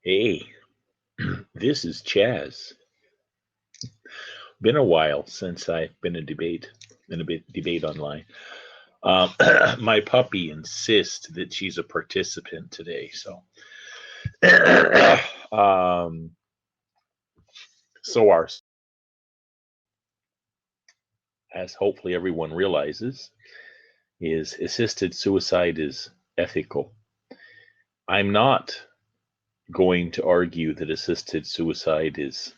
Hey, this is Chaz. Been a while since I've been in a debate online. Um, my puppy insists that she's a participant today, so um, so our as hopefully everyone realizes is assisted suicide is ethical. I'm not going to argue that assisted suicide is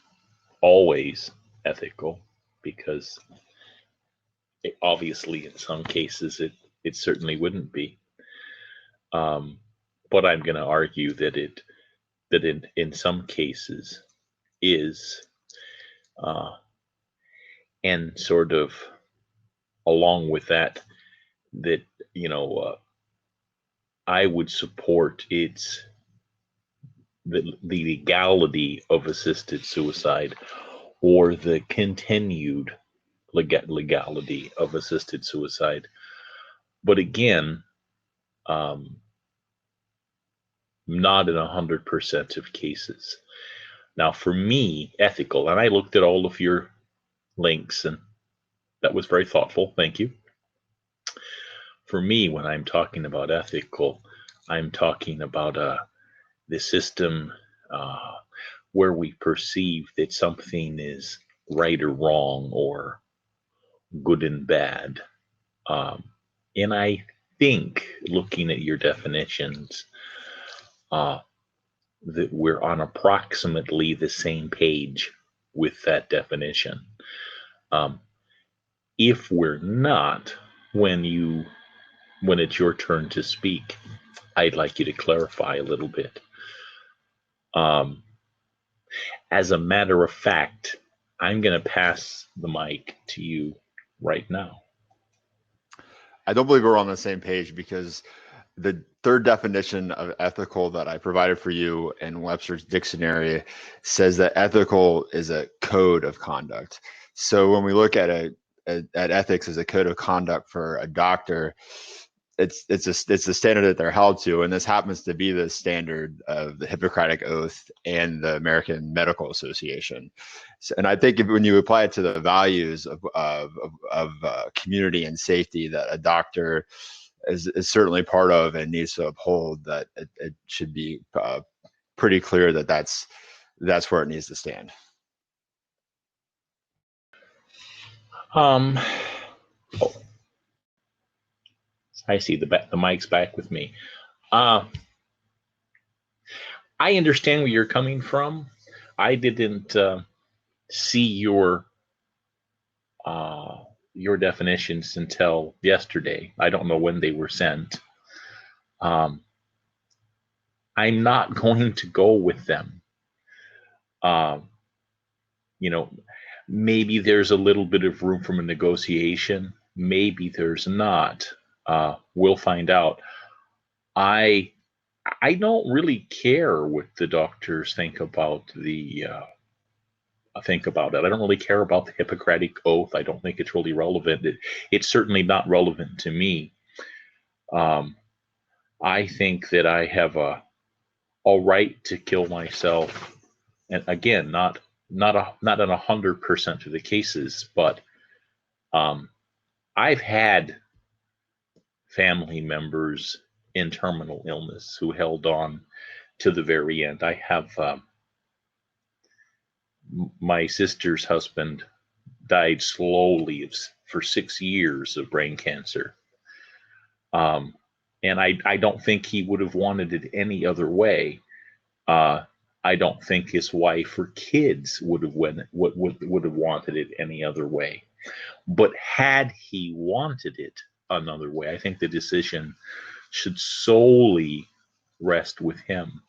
always ethical because obviously in some cases it certainly wouldn't be. Um, but I'm going to argue that in some cases is, uh, and sort of along with that that you know I would support the legality of assisted suicide or the continued legality of assisted suicide. But again, um, not in 100% of cases. Now, for me, ethical, and I looked at all of your links, and that was very thoughtful. Thank you. For me, when I'm talking about ethical, I'm talking about the system uh, where we perceive that something is right or wrong or good and bad. Um, and I think, looking at your definitions, uh, that we're on approximately the same page with that definition. Um, if we're not, when you when it's your turn to speak, I'd like you to clarify a little bit. Um, as a matter of fact, I'm going to pass the mic to you right now. I don't believe we're on the same page because the third definition of ethical that I provided for you in Webster's dictionary says that ethical is a code of conduct. So when we look at ethics as a code of conduct for a doctor, it's the standard that they're held to, and this happens to be the standard of the Hippocratic Oath and the American Medical Association. So, and I think when you apply it to the values of community and safety that a doctor is certainly part of and needs to uphold, that it should be pretty clear that that's where it needs to stand. Um, oh, I see the mic's back with me. Uh, I understand where you're coming from. I didn't see uh, your definitions until yesterday. I don't know when they were sent. Um, I'm not going to go with them. Um, you know, maybe there's a little bit of room for a negotiation. Maybe there's not. We'll find out. I I don't really care what the doctors think about the think about it. I don't really care about the Hippocratic Oath. I don't think it's really relevant. It's certainly not relevant to me. Um, I think that I have a right to kill myself, and again, not in 100% of the cases, but um, I've had family members in terminal illness who held on to the very end. I have my sister's husband died slowly for 6 years of brain cancer. Um, and I don't think he would have wanted it any other way. Uh, I don't think his wife or kids would have wanted it any other way. But had he wanted it another way, I think the decision should solely rest with him.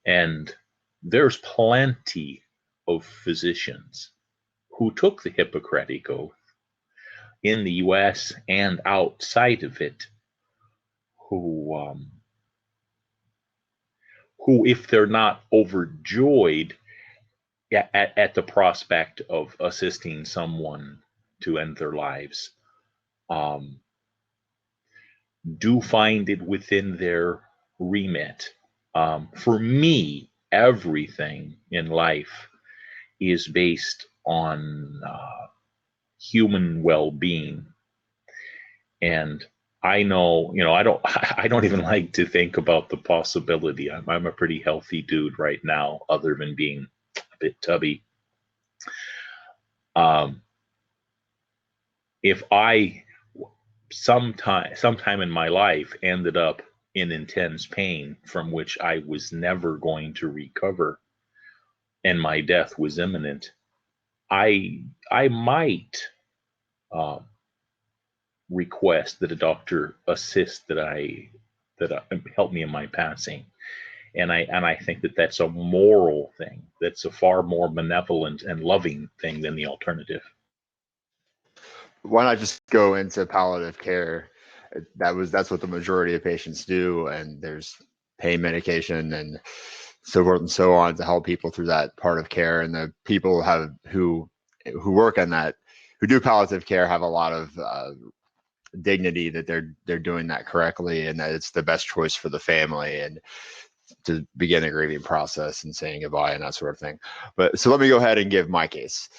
And there's plenty of physicians who took the Hippocratic Oath in the US and outside of it who, if they're not overjoyed at the prospect of assisting someone to end their lives, um, do find it within their remit. For me, everything in life is based on human well-being. And I know, I don't even like to think about the possibility. I'm a pretty healthy dude right now, other than being a bit tubby. If I sometime in my life ended up in intense pain from which I was never going to recover, and my death was imminent, I might uh, request that a doctor assist that help me in my passing. And I think that that's a moral thing. That's a far more benevolent and loving thing than the alternative. Why not just go into palliative care? That's what the majority of patients do, and there's pain medication and so forth and so on to help people through that part of care. And the people who work on that, who do palliative care, have a lot of dignity that they're doing that correctly, and that it's the best choice for the family and to begin the grieving process and saying goodbye and that sort of thing. But so let me go ahead and give my case.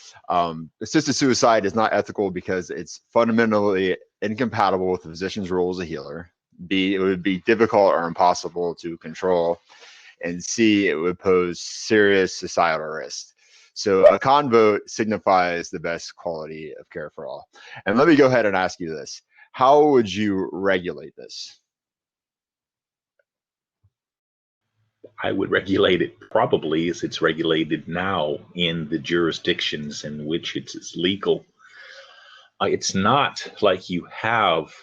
Assisted suicide is not ethical because it's fundamentally incompatible with the physician's role as a healer. B, it would be difficult or impossible to control. And C, it would pose serious societal risk. So a con vote signifies the best quality of care for all. And let me go ahead and ask you this. How would you regulate this? I would regulate it probably as it's regulated now in the jurisdictions in which it's legal. It's not like you have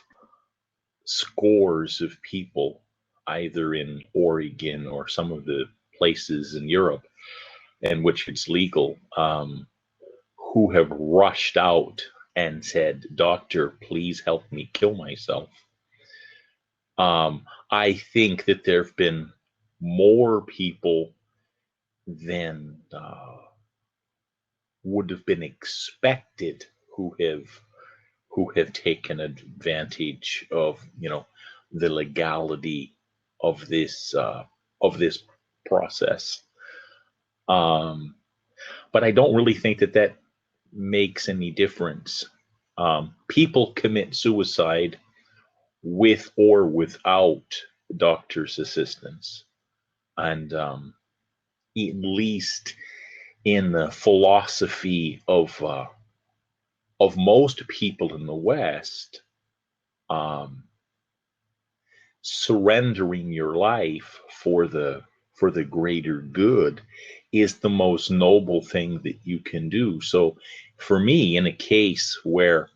scores of people, either in Oregon or some of the places in Europe in which it's legal, who have rushed out and said, "Doctor, please help me kill myself." I think that there have been more people than would have been expected who have taken advantage of the legality of this process. But I don't really think that makes any difference. People commit suicide with or without doctor's assistance, and at least in the philosophy of most people in the West, um, surrendering your life for the greater good is the most noble thing that you can do. So for me, in a case where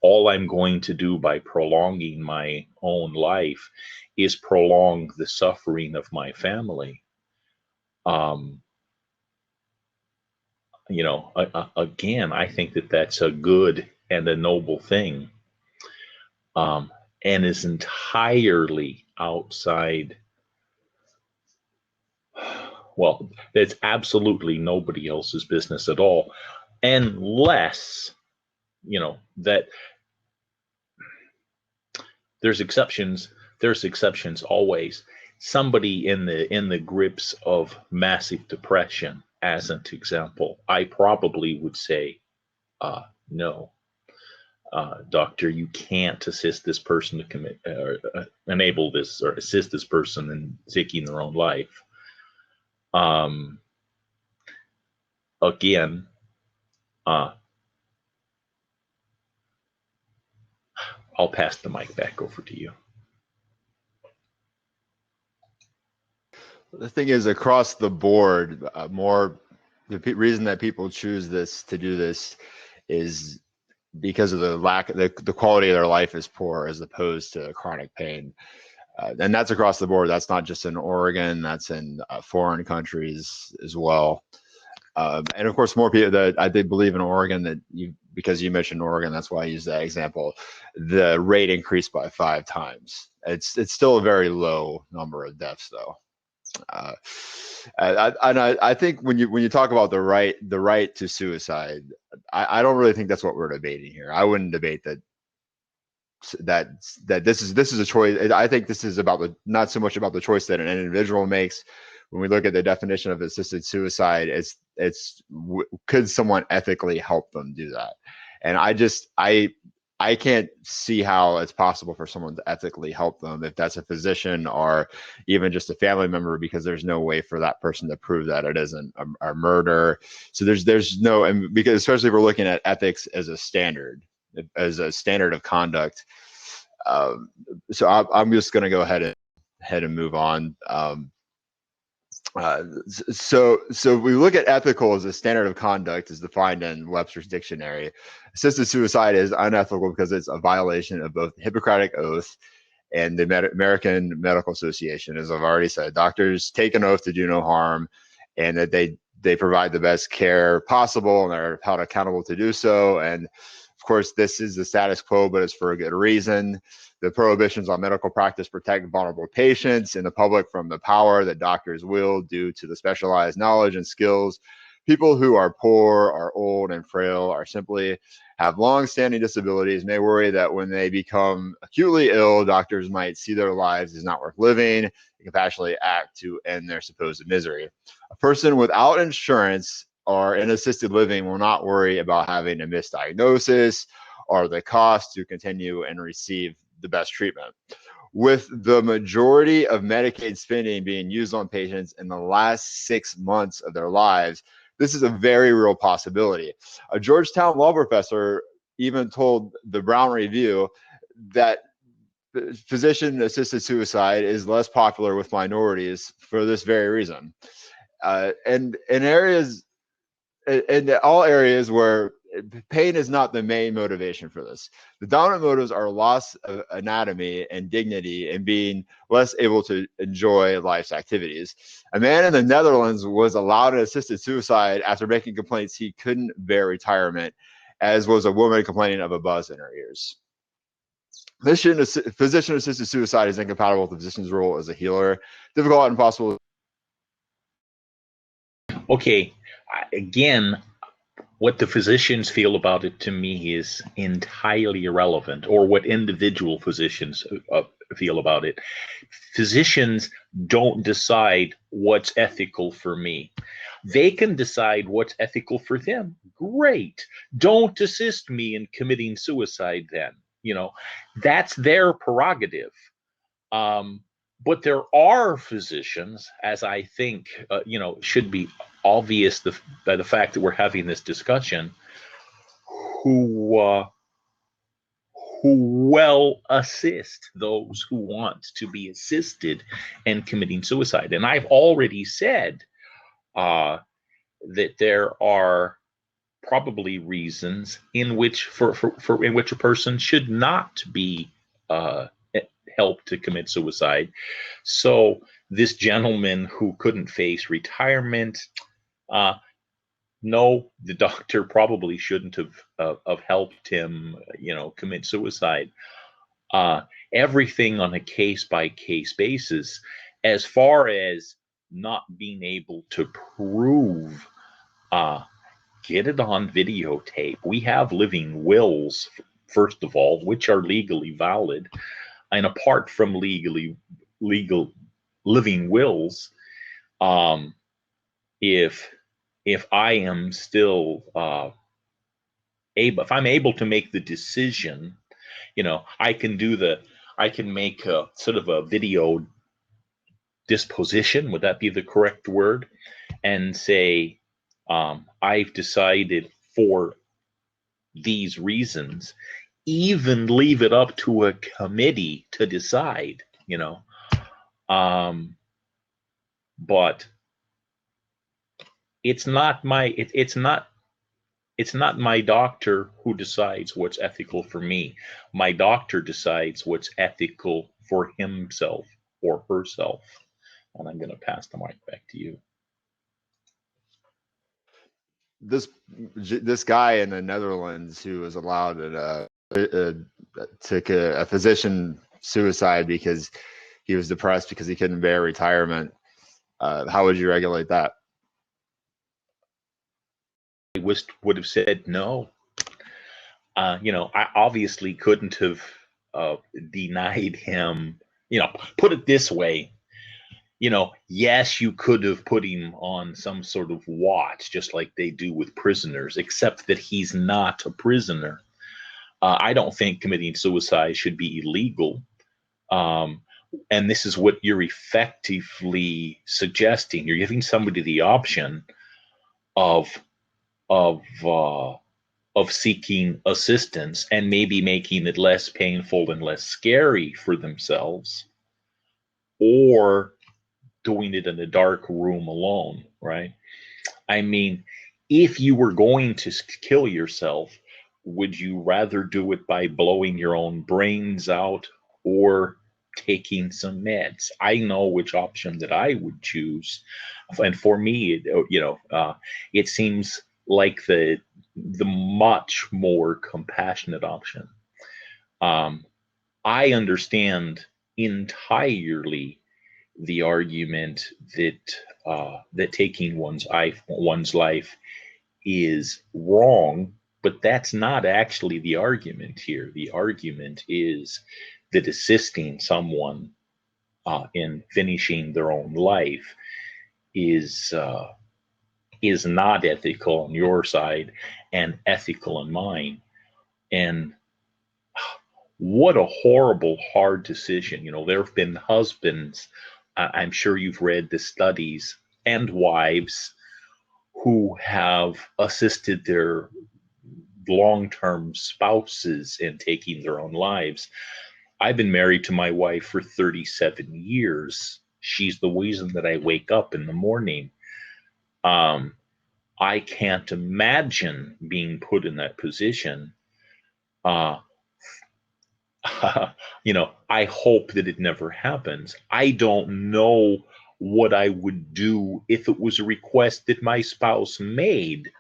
all I'm going to do by prolonging my own life is prolong the suffering of my family, um, again, I think that that's a good and a noble thing, and is entirely outside. Well, it's absolutely nobody else's business at all, unless that there's exceptions. There's exceptions always. Somebody in the grips of massive depression, as an example, I probably would say, no, doctor, you can't assist this person to commit or enable this or assist this person in taking their own life. Again, I'll pass the mic back over to you. The thing is, across the board, reason that people choose to do this is because of the quality of their life is poor as opposed to chronic pain. And that's across the board. That's not just in Oregon, that's in foreign countries as well. And of course, more people that I did believe in Oregon, because you mentioned Oregon, that's why I use that example. The rate increased by 5 times. It's still a very low number of deaths, though. I think when you talk about the right to suicide, I don't really think that's what we're debating here. I wouldn't debate that this is a choice. I think this is not so much about the choice that an individual makes, when we look at the definition of assisted suicide, could someone ethically help them do that? And I can't see how it's possible for someone to ethically help them if that's a physician or even just a family member, because there's no way for that person to prove that it isn't a murder. So there's no, and because especially if we're looking at ethics as a standard of conduct. So I'm just going to go ahead and move on. So we look at ethical as a standard of conduct as defined in Webster's dictionary. Assisted suicide is unethical because it's a violation of both the Hippocratic Oath and the American Medical Association. As I've already said, doctors take an oath to do no harm, and that they provide the best care possible, and they're held accountable to do so. And of course, this is the status quo, but it's for a good reason. The prohibitions on medical practice protect vulnerable patients and the public from the power that doctors wield due to the specialized knowledge and skills. People who are poor, are old and frail, or simply have long-standing disabilities may worry that when they become acutely ill, doctors might see their lives as not worth living and compassionately act to end their supposed misery. A person without insurance or in assisted living will not worry about having a misdiagnosis or the cost to continue and receive the best treatment. With the majority of Medicaid spending being used on patients in the last 6 months of their lives, this is a very real possibility. A Georgetown law professor even told the Brown Review that physician-assisted suicide is less popular with minorities for this very reason. And in all areas where pain is not the main motivation for this. The dominant motives are loss of anatomy and dignity and being less able to enjoy life's activities. A man in the Netherlands was allowed an assisted suicide after making complaints he couldn't bear retirement, as was a woman complaining of a buzz in her ears. Physician-assisted suicide is incompatible with the physician's role as a healer. Difficult and impossible. Okay, again, what the physicians feel about it to me is entirely irrelevant, or what individual physicians feel about it. Physicians don't decide what's ethical for me. They can decide what's ethical for them. Great. Don't assist me in committing suicide then. That's their prerogative. But there are physicians, as I think, should be obvious by the fact that we're having this discussion, who will assist those who want to be assisted in committing suicide. And I've already said that there are probably reasons in which in which a person should not be helped to commit suicide. So this gentleman who couldn't face retirement, no, the doctor probably shouldn't have helped him, commit suicide. Everything on a case-by-case basis. As far as not being able to prove, get it on videotape. We have living wills, first of all, which are legally valid. And apart from legal living wills, if I am still if I'm able to make the decision, I can make a sort of a video disposition. Would that be the correct word? And say, I've decided for these reasons. Even leave it up to a committee to decide, but it's not my doctor who decides what's ethical for me. My doctor decides what's ethical for himself or herself. And I'm going to pass the mic back to you. This guy in the Netherlands who was allowed took a physician suicide because he was depressed because he couldn't bear retirement. How would you regulate that? I would have said no. I obviously couldn't have denied him. Put it this way: Yes, you could have put him on some sort of watch, just like they do with prisoners, except that he's not a prisoner. I don't think committing suicide should be illegal. Um, and this is what you're effectively suggesting. You're giving somebody the option of of uh, of seeking assistance and maybe making it less painful and less scary for themselves, or doing it in a dark room alone, right? I mean, if you were going to kill yourself, would you rather do it by blowing your own brains out or taking some meds? I know which option that I would choose, and for me, it seems like the much more compassionate option. Um, I understand entirely the argument that taking one's life is wrong, but that's not actually the argument here. The argument is that assisting someone in finishing their own life is is not ethical on your side and ethical on mine. And what a horrible, hard decision. There have been husbands, I'm sure you've read the studies, and wives who have assisted their long term spouses in taking their own lives. I've been married to my wife for 37 years. She's the reason that I wake up in the morning. Um, I can't imagine being put in that position. Uh, I hope that it never happens. I don't know what I would do if it was a request that my spouse made,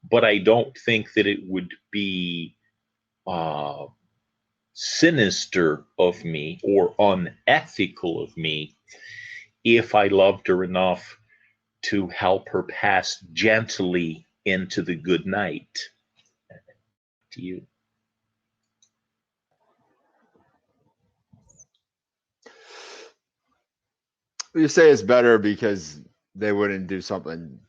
but I don't think that it would be uh, sinister of me or unethical of me if I loved her enough to help her pass gently into the good night. To you. You say it's better because they wouldn't do something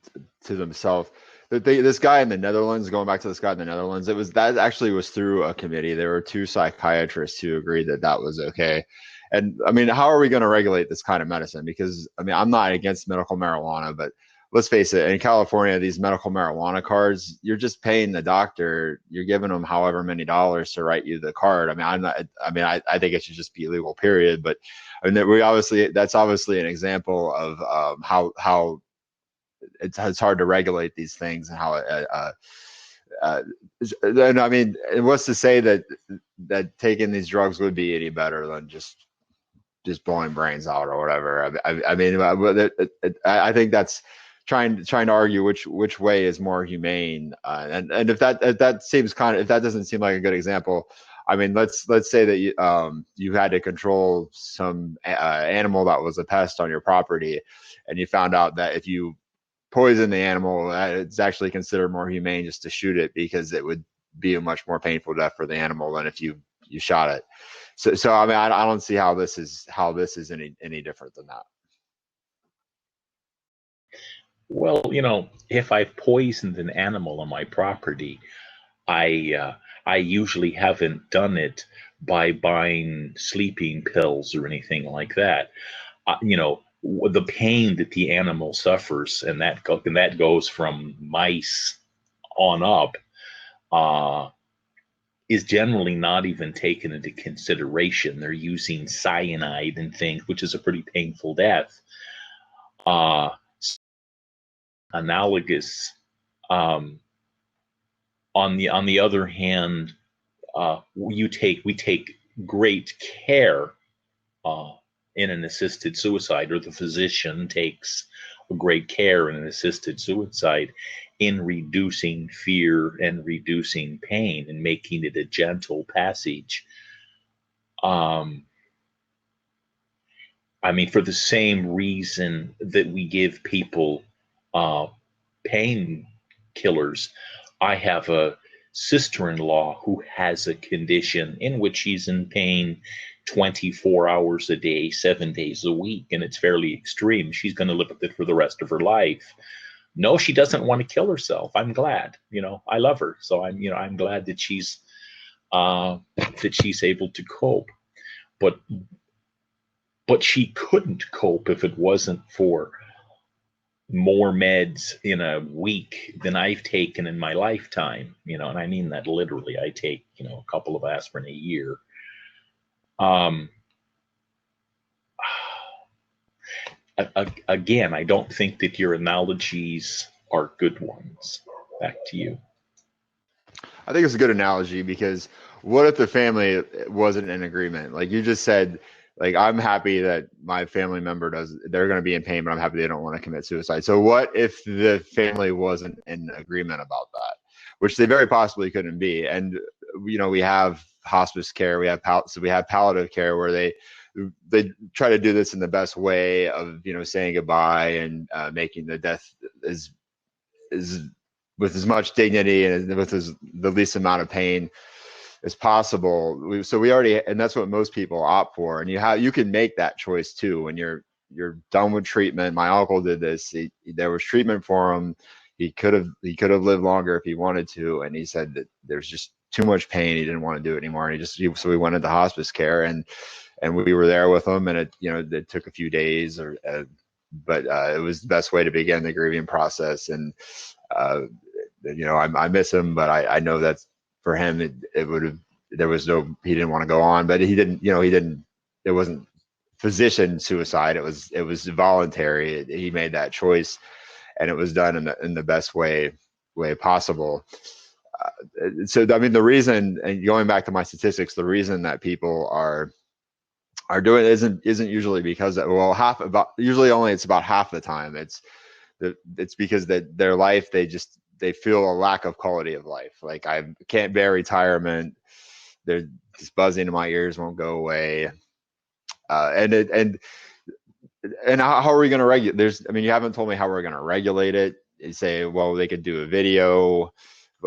to themselves. This guy in the Netherlands, going back to this guy in the Netherlands, that actually was through a committee. There were two psychiatrists who agreed that that was okay. And I mean, how are we going to regulate this kind of medicine? Because I mean, I'm not against medical marijuana, but let's face it, in California, these medical marijuana cards, you're just paying the doctor, you're giving them however many dollars to write you the card. I mean, I think it should just be illegal, period. But I mean, that's obviously an example of how it's hard to regulate these things and how uh, and I mean, what's to say that taking these drugs would be any better than just blowing brains out or whatever? I mean, I think that's trying to argue which way is more humane, and if that seems if that doesn't seem like a good example. I mean, let's say that you had to control some animal that was a pest on your property, and you found out that if you poison the animal, it's actually considered more humane just to shoot it because it would be a much more painful death for the animal than if you shot it. So I mean, I don't see how this is any different than that. Well, if I've poisoned an animal on my property, I usually haven't done it by buying sleeping pills or anything like that. The pain that the animal suffers, and that goes from mice on up, uh, is generally not even taken into consideration. They're using cyanide and things, which is a pretty painful death. Uh, Analogous. Um, on the other hand, we take great care uh, in an assisted suicide, or the physician takes great care in an assisted suicide in reducing fear and reducing pain and making it a gentle passage. Um, I mean, for the same reason that we give people uh, painkillers. I have a sister in law who has a condition in which she's in pain 24 hours a day, 7 days a week, and it's fairly extreme. She's going to live with it for the rest of her life. No, she doesn't want to kill herself. I'm glad. I love her, so I'm glad that she's able to cope. But she couldn't cope if it wasn't for more meds in a week than I've taken in my lifetime, and I mean that literally. I take, a couple of aspirin a year. Um, Again, I don't think that your analogies are good ones. Back to you. I think it's a good analogy, because what if the family wasn't in agreement? Like you just said, like, I'm happy that my family member they're going to be in pain, but I'm happy they don't want to commit suicide. So what if the family wasn't in agreement about that, which they very possibly couldn't be? And, we have hospice care, we have palliative care, where they try to do this in the best way of, saying goodbye and making the death is with as much dignity and with the least amount of pain as possible. So we already, and that's what most people opt for. And you can make that choice too when you're done with treatment. My uncle did this. There was treatment for him. He could have lived longer if he wanted to, and he said that there's just too much pain. He didn't want to do it anymore. And so we went into hospice care, and we were there with him. And it took a few days, but it was the best way to begin the grieving process. And I miss him, but I know that for him, it would have, he didn't want to go on, but he didn't, it wasn't physician suicide. It was voluntary. He made that choice, and it was done in the best way possible. So, I mean, the reason, and going back to my statistics, the reason that people are doing it isn't usually because usually only it's about half the time. It's because that their life, they feel a lack of quality of life. Like, I can't bear retirement. They're just buzzing in my ears, won't go away. And how are we going to regulate? You haven't told me how we're going to regulate it. You say, well, they could do a video.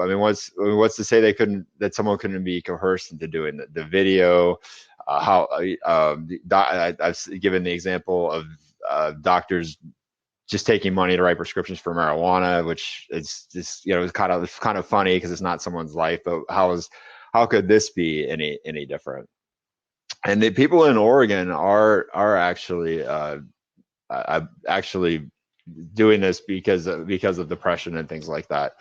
I mean, what's to say that someone couldn't be coerced into doing the video? I've given the example of doctors just taking money to write prescriptions for marijuana, which is just, it's kind of funny because it's not someone's life. But how could this be any different? And the people in Oregon are actually doing this because of depression and things like that.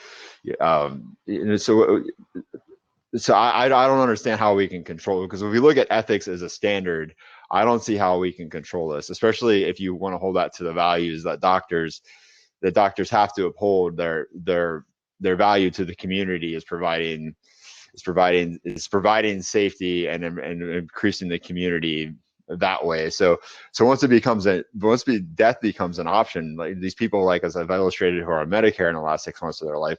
So I don't understand how we can control it, because if we look at ethics as a standard, I don't see how we can control this, especially if you want to hold that to the values that doctors have to uphold. Their value to the community is providing safety and increasing the community that way. So once death becomes an option, like these people, like as I've illustrated, who are on Medicare in the last 6 months of their life,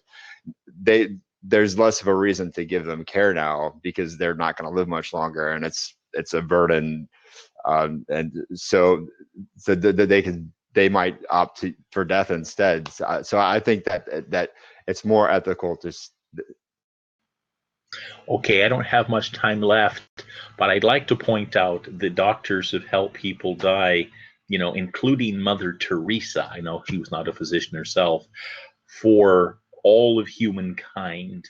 there's less of a reason to give them care now, because they're not going to live much longer, and it's a burden. And so they might opt for death instead. So I think that it's more ethical to. Okay, I don't have much time left, but I'd like to point out that doctors have helped people die, including Mother Teresa. I know she was not a physician herself. For all of humankind,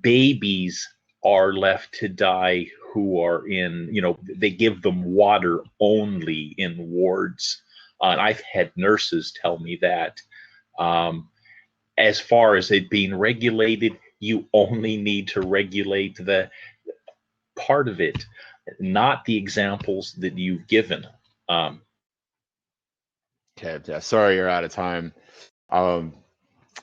babies are left to die who are they give them water only in wards. And I've had nurses tell me that. As far as it being regulated, you only need to regulate the part of it, not the examples that you've given. Okay, yeah, sorry you're out of time.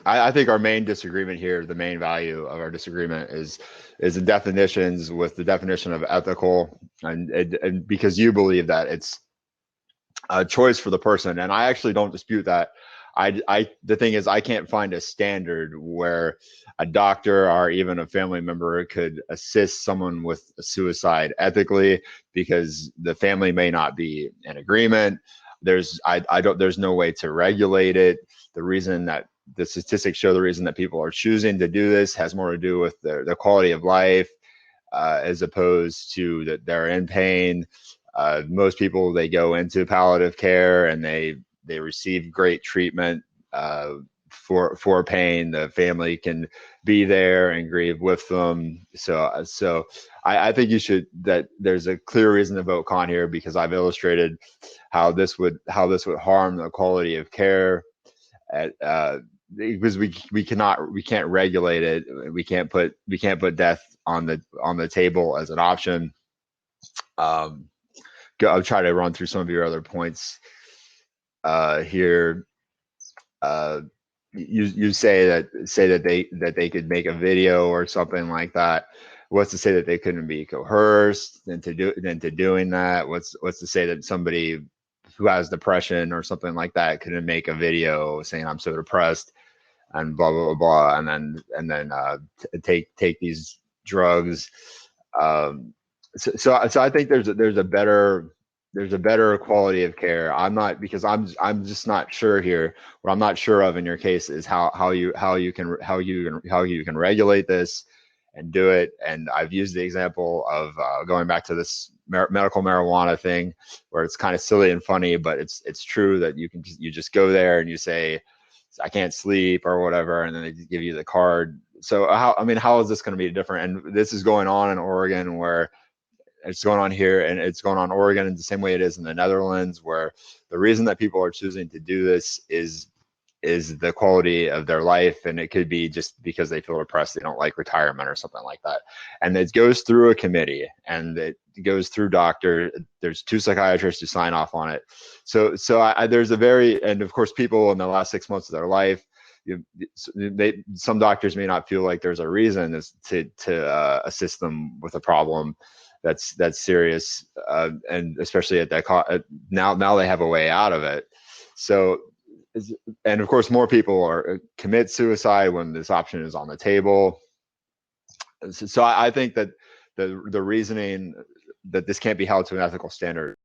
I think our main disagreement here, the main value of our disagreement is the definitions, with the definition of ethical, and because you believe that it's a choice for the person, and I actually don't dispute that. The thing is, I can't find a standard where a doctor or even a family member could assist someone with a suicide ethically, because the family may not be in agreement. There's no way to regulate it. The reason that the statistics show, the reason that people are choosing to do this has more to do with their quality of life. as opposed to that they're in pain. Most people, they go into palliative care and they receive great treatment for pain. The family can be there and grieve with them. So I think that there's a clear reason to vote con here, because I've illustrated how this would harm the quality of care at, because we can't regulate it. We can't put death on the table as an option. I'll try to run through some of your other points here. You say that they could make a video or something like that. What's to say that they couldn't be coerced into doing that? What's to say that somebody who has depression or something like that couldn't make a video saying, I'm so depressed and blah blah blah, blah, and then take these drugs. So I think there's a better quality of care. Because I'm just not sure here. What I'm not sure of in your case is how you can regulate this and do it. And I've used the example of going back to this medical marijuana thing, where it's kind of silly and funny, but it's true that you just go there and you say, I can't sleep or whatever, and then they give you the card. So how is this going to be different? And this is going on in Oregon, where it's going on here, and it's going on in Oregon in the same way it is in the Netherlands, where the reason that people are choosing to do this is the quality of their life, and it could be just because they feel depressed, they don't like retirement or something like that. And it goes through a committee, and it goes through doctor. There's 2 psychiatrists who sign off on it. So there's and of course, people in the last 6 months of their life, some doctors may not feel like there's a reason to assist them with a problem that's serious, and especially at that now they have a way out of it. So, and of course, more people commit suicide when this option is on the table. So I think that the reasoning that this can't be held to an ethical standard